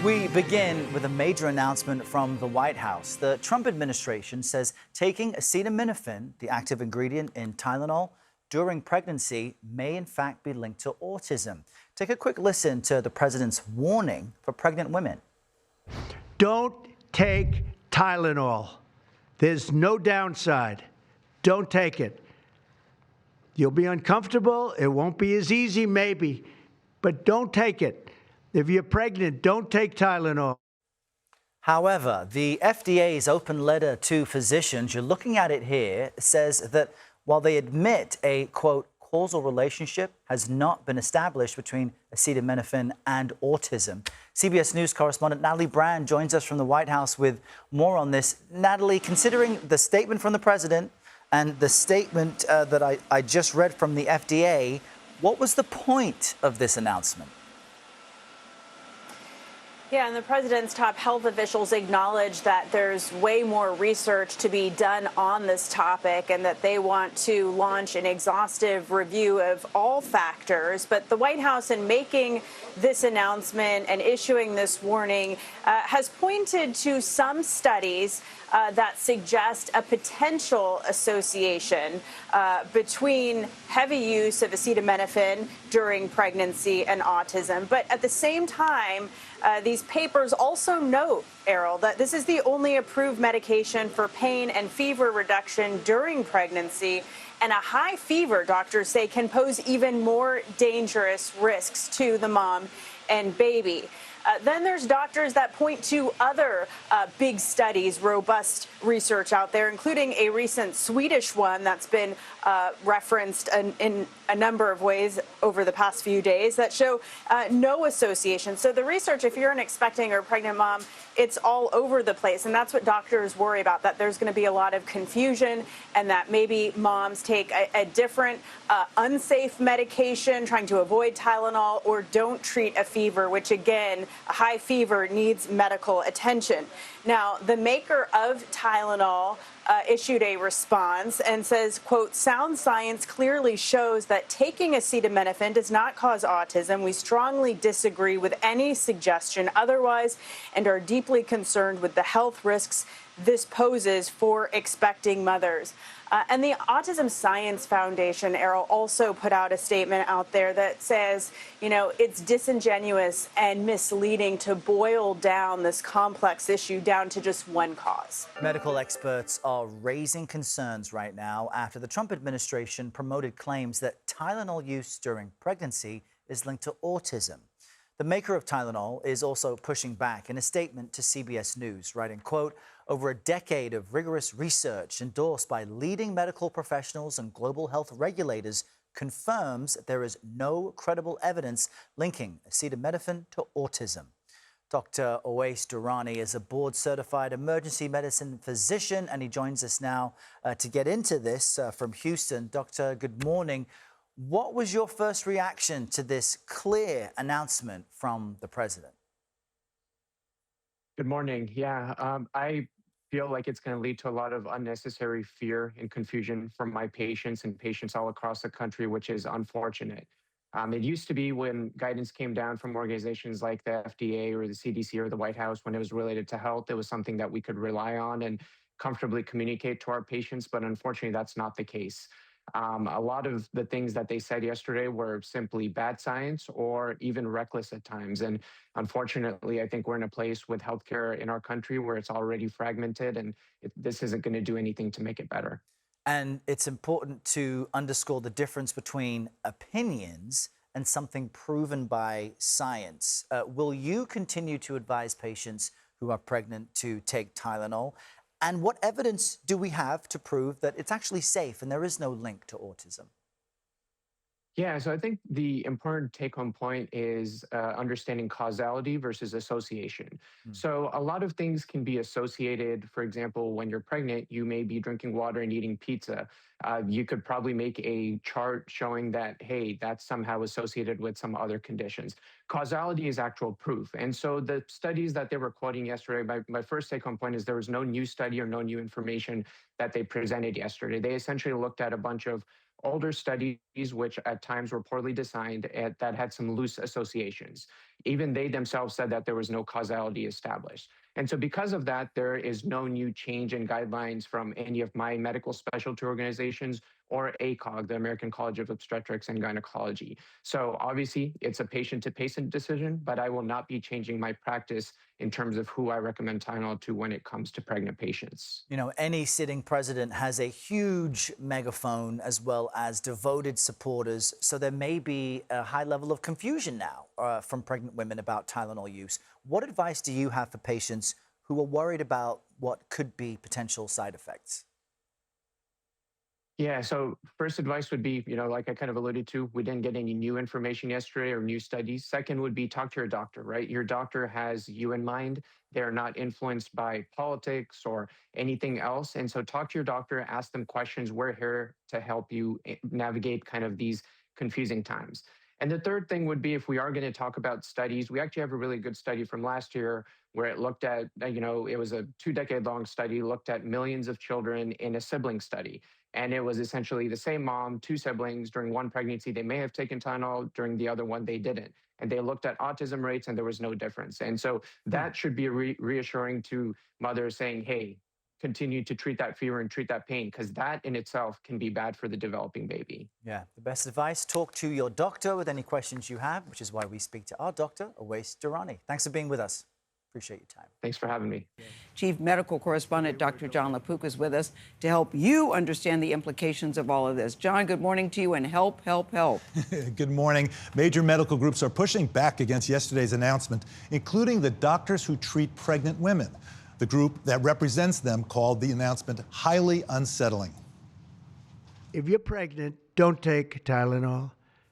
We begin with a major announcement from the White House. The Trump administration says taking acetaminophen, the active ingredient in Tylenol, during pregnancy may in fact be linked to autism. Take a quick listen to the president's warning for pregnant women. Don't take Tylenol. There's no downside. Don't take it. You'll be uncomfortable. It won't be as easy, maybe, but don't take it. If you're pregnant, don't take Tylenol. However, the FDA's open letter to physicians, you're looking at it here, says that while they admit a, quote, causal relationship has not been established between acetaminophen and autism. CBS News correspondent Natalie Brand joins us from the White House with more on this. Natalie, considering the statement from the president and the statement that I just read from the FDA, what was the point of this announcement? Yeah, and the president's top health officials acknowledge that there's way more research to be done on this topic and that they want to launch an exhaustive review of all factors. But the White House, in making this announcement and issuing this warning, has pointed to some studies that suggest a potential association between heavy use of acetaminophen during pregnancy and autism. But at the same time, these papers also note, Errol, that this is the only approved medication for pain and fever reduction during pregnancy. And a high fever, doctors say, can pose even more dangerous risks to the mom and baby. Then there's doctors that point to other big studies, robust research out there, including a recent Swedish one that's been referenced in a number of ways over the past few days that show no association. So the research, if you're an expecting or pregnant mom, it's all over the place. And that's what doctors worry about, that there's going to be a lot of confusion and that maybe moms take a different unsafe medication trying to avoid Tylenol or don't treat a fever, which again, a high fever needs medical attention. Now, the maker of Tylenol issued a response and says, quote, sound science clearly shows that taking acetaminophen does not cause autism. We strongly disagree with any suggestion otherwise and are deeply concerned with the health risks this poses for expecting mothers. And the Autism Science Foundation, Errol, also put out a statement out there that says, you know, it's disingenuous and misleading to boil down this complex issue down to just one cause. Medical experts are raising concerns right now after the Trump administration promoted claims that Tylenol use during pregnancy is linked to autism. The maker of Tylenol is also pushing back in a statement to CBS News, writing, quote, over a decade of rigorous research endorsed by leading medical professionals and global health regulators confirms there is no credible evidence linking acetaminophen to autism. Dr. Owais Durrani is a board-certified emergency medicine physician, and he joins us now to get into this from Houston. Doctor, good morning. What was your first reaction to this clear announcement from the president? Good morning. Yeah, I feel like it's going to lead to a lot of unnecessary fear and confusion from my patients and patients all across the country, which is unfortunate. It used to be when guidance came down from organizations like the FDA or the CDC or the White House, when it was related to health, it was something that we could rely on and comfortably communicate to our patients. But unfortunately, that's not the case. A lot of the things that they said yesterday were simply bad science or even reckless at times. And unfortunately, I think we're in a place with healthcare in our country where it's already fragmented, and this isn't going to do anything to make it better. And it's important to underscore the difference between opinions and something proven by science. Will you continue to advise patients who are pregnant to take Tylenol? And what evidence do we have to prove that it's actually safe and there is no link to autism? Yeah, so I think the important take-home point is understanding causality versus association. So a lot of things can be associated. For example, when you're pregnant, you may be drinking water and eating pizza. You could probably make a chart showing that, hey, that's somehow associated with some other conditions. Causality is actual proof. And so the studies that they were quoting yesterday, my first take-home point is there was no new study or no new information that they presented yesterday. They essentially looked at a bunch of older studies, which at times were poorly designed, that had some loose associations. Even they themselves said that there was no causality established. And so because of that, there is no new change in guidelines from any of my medical specialty organizations or ACOG, the American College of Obstetrics and Gynecology. So obviously it's a patient-to-patient decision, but I will not be changing my practice in terms of who I recommend Tylenol to when it comes to pregnant patients. You know, any sitting president has a huge megaphone as well as devoted supporters. So there may be a high level of confusion now from pregnant women about Tylenol use. What advice do you have for patients who are worried about what could be potential side effects? Yeah, so first advice would be, like I kind of alluded to, we didn't get any new information yesterday or new studies. Second would be talk to your doctor, right? Your doctor has you in mind. They're not influenced by politics or anything else. And so talk to your doctor, ask them questions. We're here to help you navigate kind of these confusing times. And the third thing would be, if we are going to talk about studies, we actually have a really good study from last year where it looked at, it was a 2-decade-long study, looked at millions of children in a sibling study. And it was essentially the same mom, 2 siblings. During one pregnancy, they may have taken Tylenol. During the other one, they didn't. And they looked at autism rates, and there was no difference. And so that should be reassuring to mothers, saying, hey, continue to treat that fever and treat that pain, because that in itself can be bad for the developing baby. Yeah, the best advice, talk to your doctor with any questions you have, which is why we speak to our doctor, Awais Durrani. Thanks for being with us. Appreciate your time. Thanks for having me. Chief Medical Correspondent Dr. Jon LaPook is with us to help you understand the implications of all of this. John, good morning to you, and help, help, help. Good morning. Major medical groups are pushing back against yesterday's announcement, including the doctors who treat pregnant women. The group that represents them called the announcement highly unsettling. If you're pregnant, don't take Tylenol.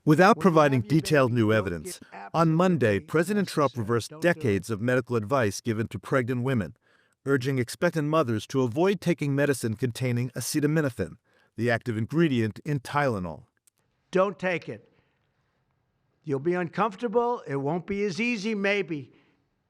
Without providing detailed new evidence, on Monday, President Trump reversed decades of medical advice given to pregnant women, urging expectant mothers to avoid taking medicine containing acetaminophen, the active ingredient in Tylenol. Don't take it. You'll be uncomfortable. It won't be as easy, maybe,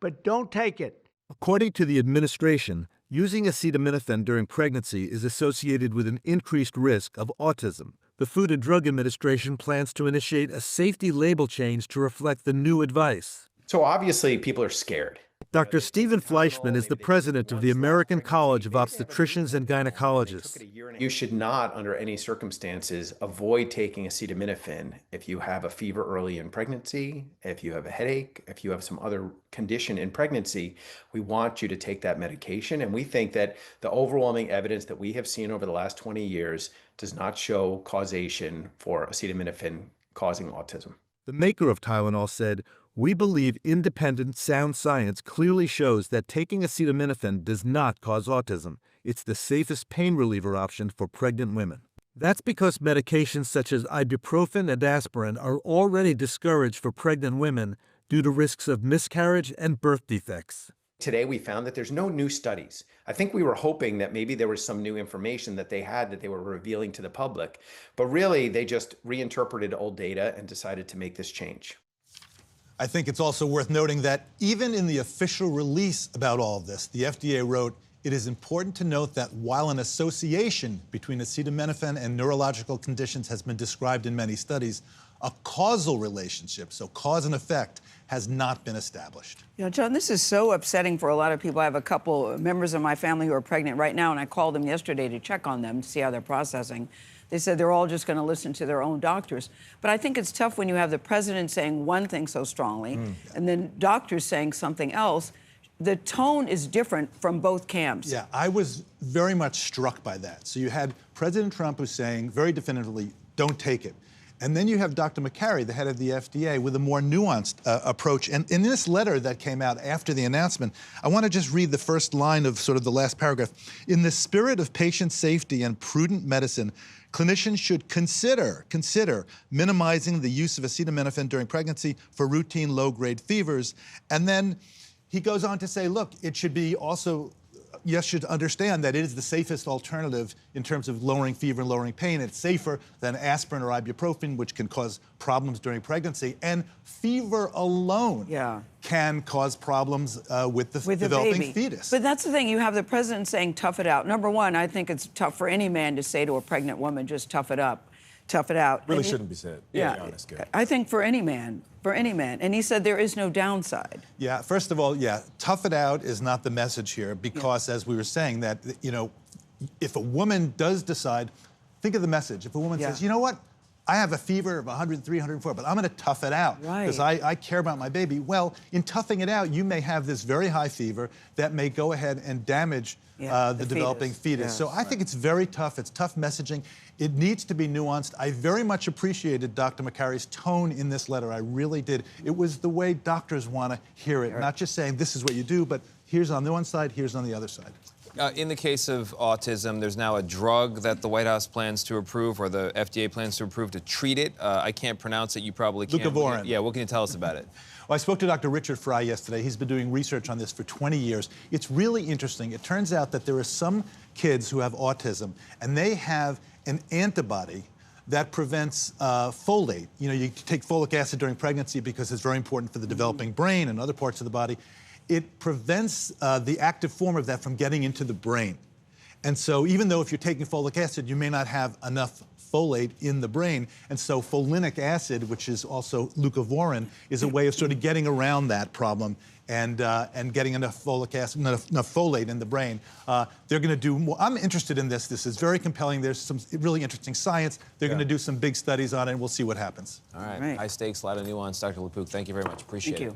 but don't take it. According to the administration, using acetaminophen during pregnancy is associated with an increased risk of autism. The Food and Drug Administration plans to initiate a safety label change to reflect the new advice. So obviously people are scared. Dr. Stephen Fleischman is the president of the American College of Obstetricians and Gynecologists. You should not, under any circumstances, avoid taking acetaminophen if you have a fever early in pregnancy, if you have a headache, if you have some other condition in pregnancy. We want you to take that medication. And we think that the overwhelming evidence that we have seen over the last 20 years does not show causation for acetaminophen causing autism. The maker of Tylenol said, "We believe independent, sound science clearly shows that taking acetaminophen does not cause autism. It's the safest pain reliever option for pregnant women." That's because medications such as ibuprofen and aspirin are already discouraged for pregnant women due to risks of miscarriage and birth defects. Today, we found that there's no new studies. I think we were hoping that maybe there was some new information that they had that they were revealing to the public, but really they just reinterpreted old data and decided to make this change. I think it's also worth noting that even in the official release about all of this, the FDA wrote, "It is important to note that while an association between acetaminophen and neurological conditions has been described in many studies, a causal relationship, so cause and effect, has not been established." You know, John, this is so upsetting for a lot of people. I have a couple members of my family who are pregnant right now, and I called them yesterday to check on them to see how they're processing. They said they're all just going to listen to their own doctors. But I think it's tough when you have the president saying one thing so strongly and then doctors saying something else. The tone is different from both camps. Yeah, I was very much struck by that. So you had President Trump who's saying very definitively, don't take it. And then you have Dr. McCarry, the head of the FDA, with a more nuanced approach. And in this letter that came out after the announcement, I want to just read the first line of sort of the last paragraph. "In the spirit of patient safety and prudent medicine, clinicians should consider minimizing the use of acetaminophen during pregnancy for routine low-grade fevers." And then he goes on to say, look, it should be also, you should understand that it is the safest alternative in terms of lowering fever and lowering pain. It's safer than aspirin or ibuprofen, which can cause problems during pregnancy. And fever alone can cause problems with the developing fetus. But that's the thing. You have the president saying, tough it out. Number one, I think it's tough for any man to say to a pregnant woman, just tough it up. tough it out. Really And shouldn't be said. Yeah, To be honest, Gary. I think for any man. And he said there is no downside. Yeah, first of all, yeah, tough it out is not the message here because, as we were saying, that, you know, if a woman does decide, think of the message. If a woman says, you know what, I have a fever of 103, 104, but I'm going to tough it out because I care about my baby. Well, in toughing it out, you may have this very high fever that may go ahead and damage the developing fetus. So I think it's very tough. It's tough messaging. It needs to be nuanced. I very much appreciated Dr. McCarry's tone in this letter. I really did. It was the way doctors want to hear it, not just saying this is what you do, but here's on the one side, here's on the other side. In the case of autism, there's now a drug that the White House plans to approve, or the FDA plans to approve to treat it. I can't pronounce it. You probably can. Leucovorin. Yeah, what can you tell us about it? Well, I spoke to Dr. Richard Fry yesterday. He's been doing research on this for 20 years. It's really interesting. It turns out that there are some kids who have autism, and they have an antibody that prevents folate. You know, you take folic acid during pregnancy because it's very important for the developing brain and other parts of the body. It prevents the active form of that from getting into the brain. And so even though if you're taking folic acid, you may not have enough folate in the brain. And so folinic acid, which is also leucovorin, is a way of sort of getting around that problem and getting enough folic acid, enough folate in the brain. They're going to do more. I'm interested in this. This is very compelling. There's some really interesting science. They're going to do some big studies on it, and we'll see what happens. All right. High stakes, a lot of nuance. Dr. LaPook, thank you very much. Appreciate it.